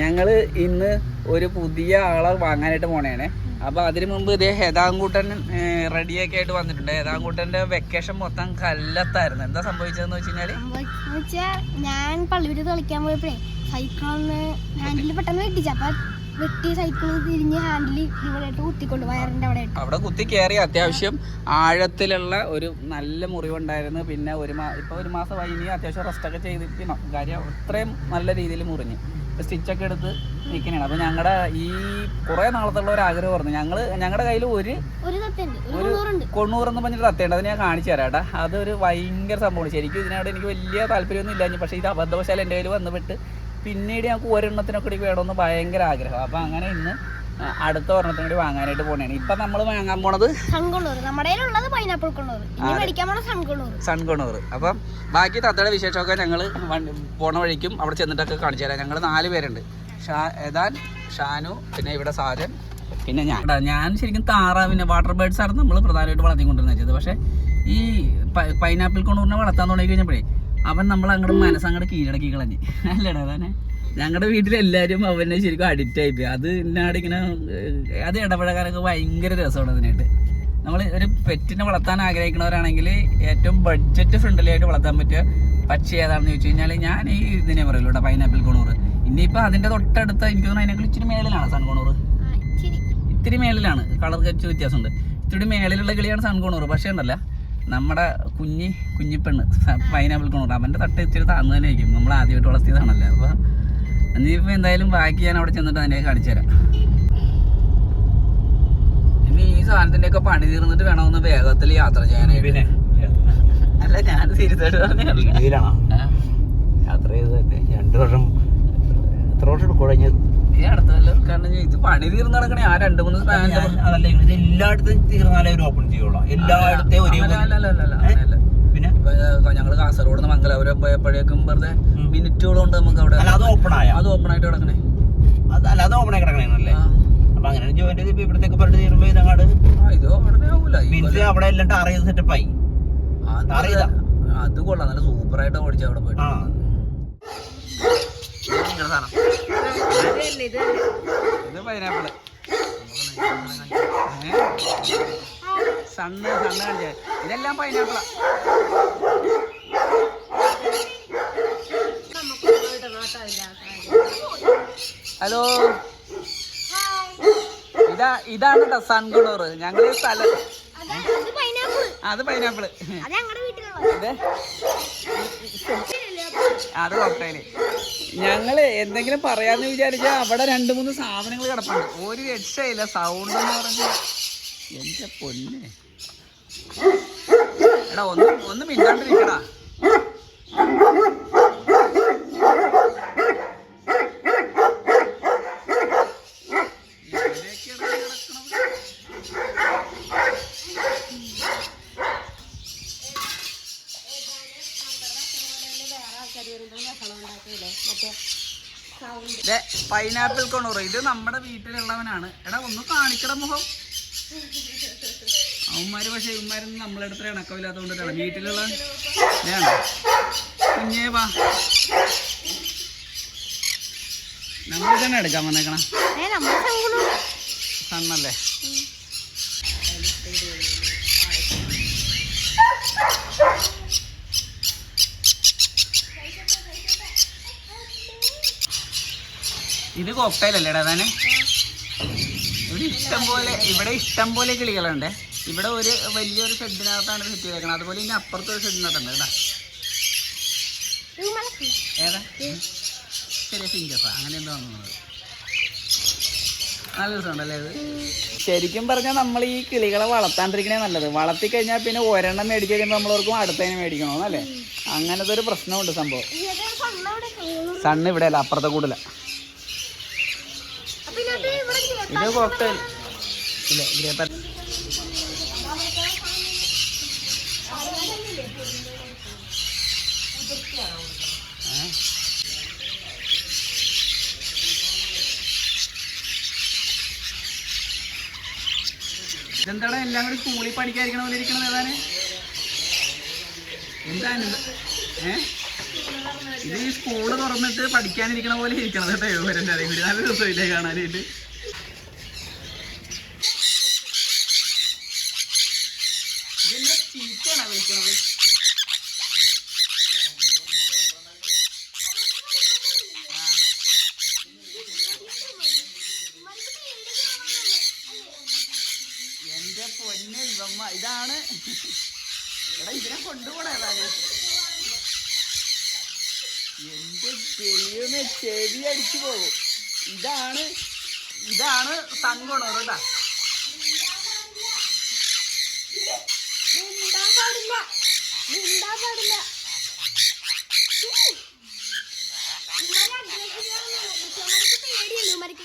ഞങ്ങൾ ഇന്ന് ഒരു പുതിയ ആളെ വാങ്ങാനായിട്ട് പോണേനെ. അപ്പോൾ അതിന് മുമ്പ് ഇതേ ഹെതാങ്കൂട്ടൻ റെഡിയൊക്കെ ആയിട്ട് വന്നിട്ടുണ്ട്. ഹെതാങ്കൂട്ടൻ്റെ വെക്കേഷൻ മൊത്തം കല്ലത്തായിരുന്നു. എന്താ സംഭവിച്ചതെന്ന് വെച്ച് കഴിഞ്ഞാൽ ഞാൻ പള്ളിവിട്ട് കളിക്കാൻ പോയപ്പോഴേ സൈക്കിളൊന്ന് ഹാൻഡിൽ പെട്ടെന്ന് വെട്ടിച്ചു. അപ്പം വെട്ടി സൈക്കിൾ തിരിഞ്ഞ് ഹാൻഡിൽ ഇവിടെ കുത്തിക്കൊണ്ട് വയറിൻ്റെ അവിടെ കുത്തി കയറി അത്യാവശ്യം ആഴത്തിലുള്ള ഒരു നല്ല മുറിവുണ്ടായിരുന്നു. പിന്നെ ഇപ്പോൾ ഒരു മാസമായി. ഇനി അത്യാവശ്യം റെസ്റ്റൊക്കെ ചെയ്തിരിക്കണം. കാര്യം അത്രയും നല്ല രീതിയിൽ മുറിഞ്ഞ് സ്റ്റിച്ചൊക്കെ എടുത്ത് നിൽക്കണേണ്. അപ്പോൾ ഞങ്ങളുടെ ഈ കുറേ നാളത്തുള്ള ഒരു ആഗ്രഹമായിരുന്നു. ഞങ്ങളുടെ കയ്യിൽ ഒരു കൊണ്ണൂറെന്ന് പറഞ്ഞിട്ട് തത്തേണ്ട. അത് ഞാൻ കാണിച്ചു തരാം കേട്ടോ. അതൊരു ഭയങ്കര സംഭവമാണ്. ശരിക്കും ഇതിനോട് എനിക്ക് വലിയ താല്പര്യമൊന്നും ഇല്ല. പക്ഷേ ഇത് അബദ്ധവശാൽ എൻ്റെ കയ്യിൽ വന്നുപെട്ട് പിന്നീട് ഞങ്ങൾക്ക് ഒരെണ്ണത്തിനൊക്കെ കൂടി വേണമെന്ന് ഭയങ്കര ആഗ്രഹം. അപ്പോൾ അങ്ങനെ ഇന്ന് അടുത്ത ഒരെണ്ണത്തിന് കൂടി വാങ്ങാനായിട്ട് പോകണേണ്. ഇപ്പം നമ്മൾ വാങ്ങാൻ പോണത് സൺകൊണൂർ. അപ്പം ബാക്കി തത്തയുടെ വിശേഷമൊക്കെ ഞങ്ങൾ പോണ വഴിക്കും അവിടെ ചെന്നിട്ടൊക്കെ കാണിച്ചു തരാം. ഞങ്ങൾ 4 പേരുണ്ട്. ഏതാൻ, ഷാനു, പിന്നെ ഇവിടെ സാജൻ, പിന്നെ ഞാൻ ശരിക്കും താറാവിനെ വാട്ടർ ബേർഡ്സ് ആണ് നമ്മൾ പ്രധാനമായിട്ട് വളർത്തിക്കൊണ്ടിരുന്നത് വെച്ചത്. പക്ഷേ ഈ പൈനാപ്പിൾ കൊണൂറിനെ വളർത്താൻ തുടങ്ങി കഴിഞ്ഞപ്പോഴേ അവൻ നമ്മൾ അങ്ങോട്ട് മനസ്സങ്ങോട്ട് കീഴടക്കി കളഞ്ഞ്. അല്ലേടാ തന്നെ ഞങ്ങളുടെ വീട്ടിലെല്ലാവരും അവനെ ശരിക്കും അഡിക്റ്റ് ആയിപ്പോയി. അത് ഇങ്ങനെ അത് ഇടപഴകാനൊക്കെ ഭയങ്കര രസമാണ്. അതിനായിട്ട് നമ്മൾ ഒരു പെറ്റിനെ വളർത്താൻ ആഗ്രഹിക്കുന്നവരാണെങ്കിൽ ഏറ്റവും ബഡ്ജറ്റ് ഫ്രണ്ട്ലി ആയിട്ട് വളർത്താൻ പറ്റിയ പക്ഷി ഏതാണെന്ന് ചോദിച്ചു കഴിഞ്ഞാൽ ഞാൻ ഈ ഇതിനെ പറയുള്ളൂ കേട്ടോ, പൈനാപ്പിൾ കൊണൂർ. ഇനിയിപ്പോൾ അതിൻ്റെ തൊട്ടടുത്ത എനിക്ക് തോന്നുന്നു അതിനേക്കാൾ ഇച്ചിരി മേളിലാണ് സൺകൊണൂർ. ഇത്തിരി മേളിലാണ്, കളർ കച്ച് വ്യത്യാസമുണ്ട്. ഇത്തിരി മേളിലുള്ള കിളിയാണ് സൺകൊണൂർ. പക്ഷേ ഉണ്ടല്ല നമ്മുടെ കുഞ്ഞിപ്പെണ്ണ് പൈനാപ്പിൾ കൊണൂർ, അവൻ്റെ തട്ട് ഇച്ചിരി താഴ്ന്നു തന്നെ ആയിരിക്കും. നമ്മൾ ആദ്യമായിട്ട് വളർത്തിയതാണല്ലോ. അപ്പോൾ ഇനിയിപ്പോൾ എന്തായാലും ബാക്കി ഞാൻ അവിടെ ചെന്നിട്ട് അതിനെ കാണിച്ചു തരാം. ഇനി ഈ സാധനത്തിൻ്റെയൊക്കെ പണി തീർന്നിട്ട് വേണമെന്ന് വേഗത്തിൽ യാത്ര ചെയ്യാനായിട്ട്. അല്ല, ഞാൻ തിരിച്ചായിട്ട് പറഞ്ഞാണോ യാത്ര ചെയ്തതല്ലേ. 2 വർഷം, എത്ര വർഷം എടുക്കും ഈ അടുത്തല്ലോ. കാരണം ഇത് പണി തീർന്ന് നടക്കണേ. ആ 2-3 അതല്ല, ഇത് എല്ലായിടത്തും തീർന്നാലേ ഒരു ഓപ്പൺ ചെയ്യുള്ളൂ. എല്ലായിടത്തും പിന്നെ ഞങ്ങൾ കാസർഗോഡ് നിന്ന് മംഗലാപുരം പോയപ്പോഴേക്കും വെറുതെ മിനിറ്റുകൾ കൊണ്ട് നമുക്ക് അവിടെ അത് ഓപ്പൺ ആയിട്ട് കിടക്കണേ. അല്ലാതെ ഓപ്പൺ ആയി കിടക്കണേ. അപ്പൊ അങ്ങനെ ജോയിൻ ചെയ്ത് ഇവിടത്തേക്ക് പറഞ്ഞു തീരുമ്പോ ഇതങ്ങാട് ഇത് ഉടനെ ആവൂല. അവിടെ എല്ലാം ടാർ ചെയ്ത് സെറ്റപ്പായി. അത് കൊള്ളാം, നല്ല സൂപ്പറായിട്ട് ഓടിച്ചു അവിടെ പോയിട്ട്. ഇത് പൈനാപ്പിള് സണ്ണ് കാണിച്ചേ. ഇതെല്ലാം പൈനാപ്പിളാ. ഹലോ, ഇതാണ് കേട്ടോ സൺകൊണൂർ. ഞങ്ങൾ സ്ഥലം അത് പൈനാപ്പിള്, അത് കോക്ടൈല്. ഞങ്ങള് എന്തെങ്കിലും പറയാന്ന് വിചാരിച്ചാൽ അവിടെ 2-3 സാധനങ്ങൾ കിടപ്പുണ്ട്. ഒരു രക്ഷയില്ല. സൗണ്ട് എന്ന് പറഞ്ഞ എന്റെ പൊന്നെ. എടാ ഒന്ന് മിണ്ടാണ്ടിരിക്കടാ. പൈനാപ്പിൾ കൊണൂർ ഇത് നമ്മുടെ വീട്ടിലുള്ളവനാണ്. എടാ ഒന്ന് കാണിക്കട മുഖം. അവന്മാര് പക്ഷെ ഇവന്മാരൊന്നും നമ്മളെടുത്ത് ഇണക്കമില്ലാത്തതുകൊണ്ടിട്ടാണ് വീട്ടിലുള്ള കുഞ്ഞേ വാ. നമ്മൾ തന്നെ എടുക്കാൻ വന്നേക്കണം. സണ്ണല്ലേ. ഇത് കോക്ടൈലല്ലേടാ തന്നെ. ഇവിടെ ഇഷ്ടം പോലെ കിളികളുണ്ട്. ഇവിടെ ഒരു വലിയൊരു ഷെഡിനകത്താണ് സെറ്റ് ചെയ്തേക്കണം. അതുപോലെ ഇനി അപ്പുറത്തെ ഒരു ഷെഡിനകത്തുണ്ട് കേട്ടാ. ഏതാ ചെറിയ ഫിംഗസാ അങ്ങനെ എന്തോ തോന്നുന്നത്. നല്ല രസമുണ്ടല്ലേ ഇത്. ശരിക്കും പറഞ്ഞാൽ നമ്മൾ ഈ കിളികളെ വളർത്താണ്ടിരിക്കണേ നല്ലത്. വളർത്തിക്കഴിഞ്ഞാൽ പിന്നെ ഒരെണ്ണം മേടിച്ച് കഴിയുമ്പോൾ നമ്മളോർക്കും അടുത്തതിനെ മേടിക്കണമെന്നല്ലേ. അങ്ങനത്തെ ഒരു പ്രശ്നമുണ്ട് സംഭവം. സണ്ണ് ഇവിടെ അല്ല, അപ്പുറത്തെ കൂടുതല. ഇത് കോക്ടൈൽ ഇല്ല, ഗ്രേപ്പ്. ഇതെന്താണ് എല്ലാം കൂടി സ്കൂളിൽ പഠിക്കാതിരിക്കണ പോലെ ഇരിക്കണത്? ഏതാണ് എന്താണ് ഇത് ഈ സ്കൂള് തുറന്നിട്ട് പഠിക്കാനിരിക്കണ പോലെ ഇരിക്കണം കേട്ടോ ഇവരെൻ്റെ അതേ കൂടി നല്ല രസമില്ലേ കാണാനായിട്ട്. ഇതെന്നെ ചീത്തയാണോ വിളിക്കണത്? എന്റെ പൊന്നെ ഇവമ്മ ഇതാണ്. എടാ ഇതിനെ കൊണ്ടുപോണേ ഏതായാലും. എന്റെ ദൈവമേ ചെവി അടിച്ചു പോകും. ഇതാണ് തങ്കോണോ കേട്ടാ.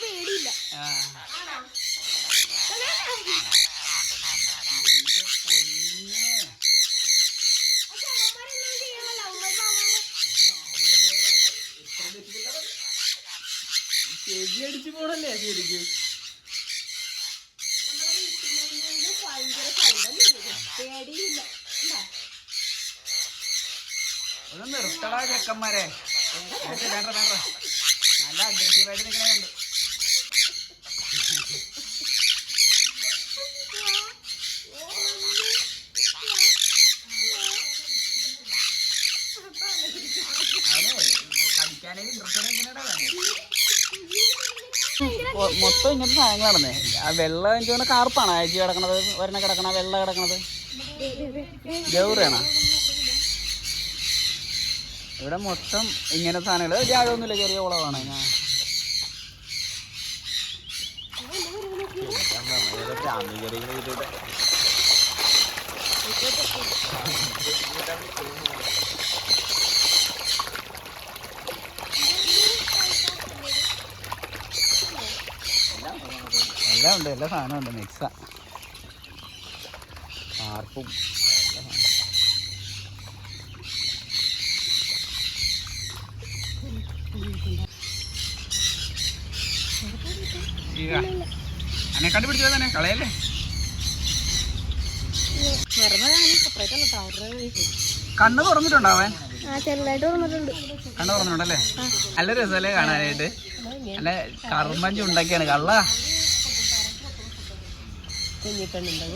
പേടിയില്ല. ചെവി അടിച്ചു പോണല്ലേ ശരിക്കും. ഒന്ന് നിർത്തടാ ചെക്കന്മാരെ. വേണ്ട നല്ല അഗ്രസീവായിട്ട് നിൽക്കണുണ്ട്. കളിക്കാനേ ഇൻട്രസ്റ്റ് എങ്ങനെയാ മൊത്തം ഇങ്ങനത്തെ സാധനങ്ങളാണെന്നേ. ആ വെള്ളം എനിക്ക് തോന്നുന്ന കാർപ്പാണ് അയച്ചു കിടക്കണത്. ഒരെണ്ണം കിടക്കണ വെള്ള കിടക്കണത് ഗൗറിയാണോ? ഇവിടെ മൊത്തം ഇങ്ങനെ സാധനങ്ങൾ. ജാഴൊന്നുമില്ല, ചെറിയ കുളമാണ്. എല്ലാം ഉണ്ട്, എല്ലാ സാധനവും ഉണ്ട്. മിക്സാ കാർപ്പും അന്നെ കണ്ടുപിടിച്ചത് തന്നെ കളയല്ലേ. കണ്ണ് തുറന്നിട്ടുണ്ടാവൻ. ചെറുതായിട്ട് തുറന്നിട്ടുണ്ട്. കണ്ണ് തുറന്നിട്ടുണ്ടല്ലേ? നല്ല രസമല്ലേ കാണാനായിട്ട്. നല്ല കർമ്മഞ്ച് ഉണ്ടാക്കിയാണ് കള്ള. കുഞ്ഞിപ്പെണ്ണിനെ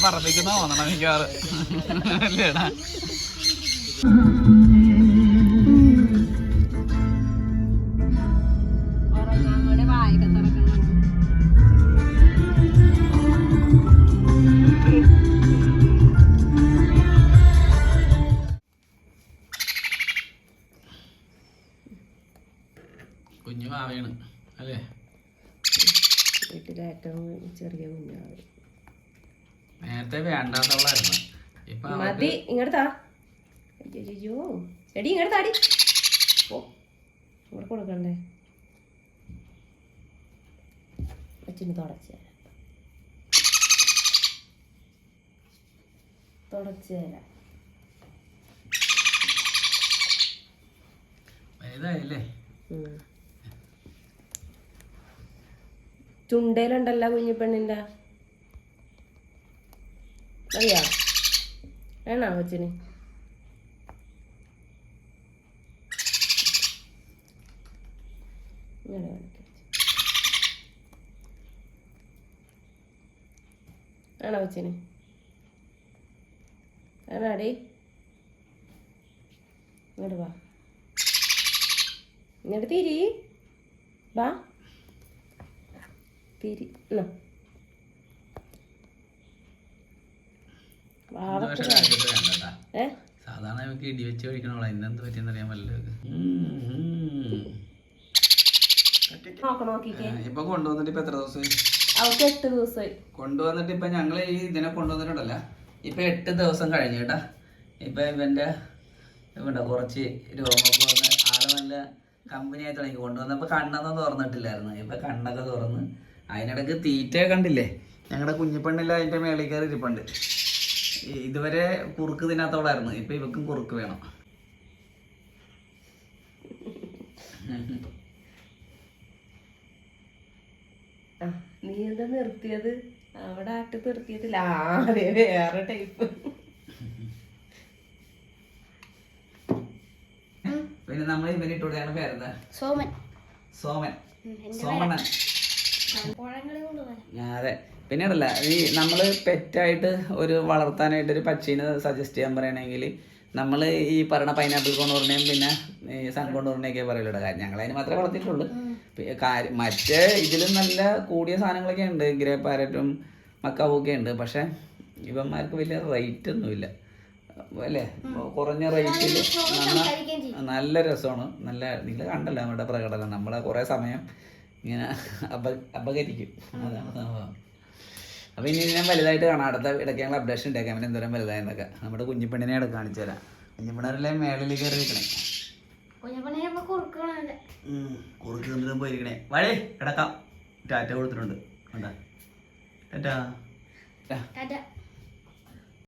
പറപ്പിക്കുന്ന തോന്നണം മിക്കവാറ് അല്ലേടാ. കുഞ്ഞു മാവയാണ് അല്ലേ? ചെറിയ കുഞ്ഞാവ് നേരത്തെ വേണ്ടാത്തുള്ളായിരുന്നു. ഇപ്പൊ മതി. ഇങ്ങോട്ടാ അയ്യോ എടി ഇങ്ങോട്ടാടി. ഓ ഇവിടെ കൊടുക്കണ്ടേ? അച്ഛന് തുടച്ചു തരാം. വലുതായില്ലേ? ചുണ്ടയിലുണ്ടല്ലോ കുഞ്ഞിപ്പെണ്ണിൻ്റെ. അറിയാ വേണോ കൊച്ചിന്? ഇങ്ങനെ ആണോ കൊച്ചിന്? ആണാടി. ഇങ്ങോട്ട് വാ, ഇങ്ങോട്ട് തിരി വാ. സാധാരണ നമുക്ക് ഇടി വെച്ച് കഴിക്കണോളാം. ഇന്നെന്ത് പറ്റിയെന്ന് അറിയാൻ പറ്റില്ല. ഇപ്പൊ കൊണ്ടുവന്നിട്ട് ഇപ്പൊ എത്ര ദിവസമായി? 8 ദിവസമായി കൊണ്ടുവന്നിട്ട്. ഇപ്പൊ ഞങ്ങള് ഈ ഇതിനെ കൊണ്ടുവന്നിട്ടുണ്ടല്ല, ഇപ്പൊ 8 ദിവസം കഴിഞ്ഞു കേട്ടാ. ഇപ്പൊ ഇവന്റെ ഇവിടെ കുറച്ച് രോമൊക്കെ വന്ന് ആള് നല്ല കമ്പനിയായി തുടങ്ങി. കൊണ്ടുവന്നപ്പോ കണ്ണൊന്നും തുറന്നിട്ടില്ലായിരുന്നു. ഇപ്പൊ കണ്ണൊക്കെ തുറന്ന്. അതിനിടക്ക് തീറ്റ കണ്ടില്ലേ? ഞങ്ങളുടെ കുഞ്ഞിപ്പെണ്ണില്ല അതിന്റെ മേളിൽ കയറി ഇരിപ്പുണ്ട്. ഇതുവരെ കുറുക്ക് തിന്നാത്തോളായിരുന്നു. ഇപ്പൊ ഇവക്കും കുറുക്ക് വേണം. നീ എന്താ നിർത്തിയത്? അവിടെ ആട്ട് നിർത്തിയതില്ല. അതെ വേറെ ടൈപ്പ്. നമ്മൾ ഇവന് ഇട്ടുകൊടുത്താണ് പേരെന്താ? സോമൻ. സോമൻ. എന്റെ സോമണ്ണൻ. പഴങ്ങളെ കൊണ്ടുപോകാൻ. അതെ. പിന്നീടല്ല ഈ നമ്മൾ പെറ്റായിട്ട് ഒരു വളർത്താനായിട്ട് ഒരു പക്ഷീനെ സജസ്റ്റ് ചെയ്യാൻ പറയണമെങ്കിൽ നമ്മൾ ഈ പറയണ പൈനാപ്പിൾ കൊണ്ടുവരണേയും പിന്നെ ഈ സൺ കൊണ്ടുവരണയൊക്കെ പറയലുണ്ട്. കാര്യം ഞങ്ങളതിന് മാത്രമേ വളർത്തിയിട്ടുള്ളൂ. മറ്റേ ഇതിലും നല്ല കൂടിയ സാധനങ്ങളൊക്കെ ഉണ്ട്, ഗ്രേ പാരറ്റും മക്കാവൊക്കെ ഉണ്ട്. പക്ഷെ ഇവന്മാർക്ക് വലിയ റേറ്റ് ഒന്നുമില്ല അല്ലേ, കുറഞ്ഞ റേറ്റിൽ നല്ല രസമാണ്. നല്ല നിങ്ങൾ കണ്ടല്ലോ നമ്മുടെ പ്രകടനം, നമ്മളെ കുറേ സമയം ഇങ്ങനെ അപകരിക്കും. അതാണ് സംഭവം. അപ്പോൾ ഇനി ഞാൻ വലുതായിട്ട് കാണാം. അടുത്ത ഇടയ്ക്ക് ഞങ്ങൾ അപ്ഡേഷൻ ഉണ്ടാക്കാം അവൻ എന്തോരം വലുതായെന്നൊക്കെ. നമ്മുടെ കുഞ്ഞിപ്പെണ്ണിനെ ഇവിടെ കാണിച്ചു തരാം. കുഞ്ഞിപ്പെണ്ണല്ലേ മേളിൽ കയറി ഇരിക്കണേ, കുറുക്കി തന്നിട്ടും പോയിരിക്കണേ. വഴി കിടക്കാം. ടാറ്റ കൊടുത്തിട്ടുണ്ട്. ടാറ്റാ.